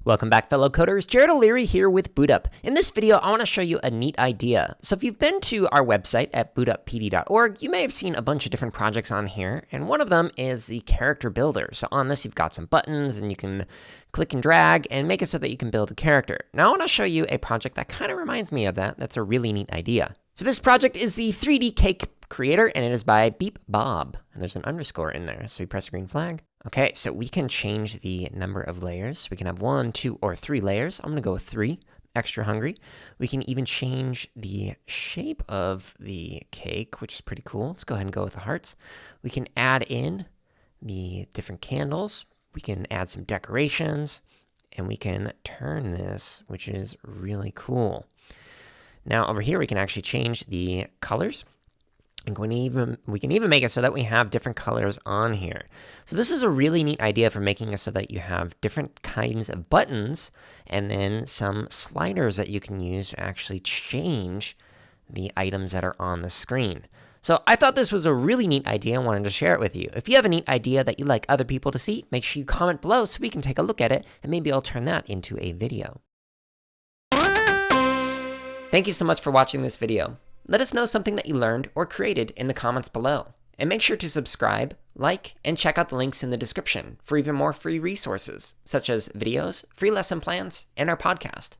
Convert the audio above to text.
Welcome back, fellow coders. Jared O'Leary here with BootUp. In this video, I want to show you a neat idea. So if you've been to our website at bootuppd.org, you may have seen a bunch of different projects on here, and one of them is the character builder. So on this, you've got some buttons, and you can click and drag and make it so that you can build a character. Now I want to show you a project that kind of reminds me of that. That's a really neat idea. So this project is the 3D Cake Creator, and it is by Beep Bob. And there's an underscore in there, so we press a green flag. Okay, so we can change the number of layers. We can have 1, 2, or 3 layers. I'm gonna go with 3, extra hungry. We can even change the shape of the cake, which is pretty cool. Let's go ahead and go with the hearts. We can add in the different candles. We can add some decorations, and we can turn this, which is really cool. Now over here, we can actually change the colors. And we can even make it so that we have different colors on here. So this is a really neat idea for making it so that you have different kinds of buttons and then some sliders that you can use to actually change the items that are on the screen. So I thought this was a really neat idea and wanted to share it with you. If you have a neat idea that you'd like other people to see, make sure you comment below so we can take a look at it, and maybe I'll turn that into a video. Thank you so much for watching this video. Let us know something that you learned or created in the comments below. And make sure to subscribe, like, and check out the links in the description for even more free resources, such as videos, free lesson plans, and our podcast.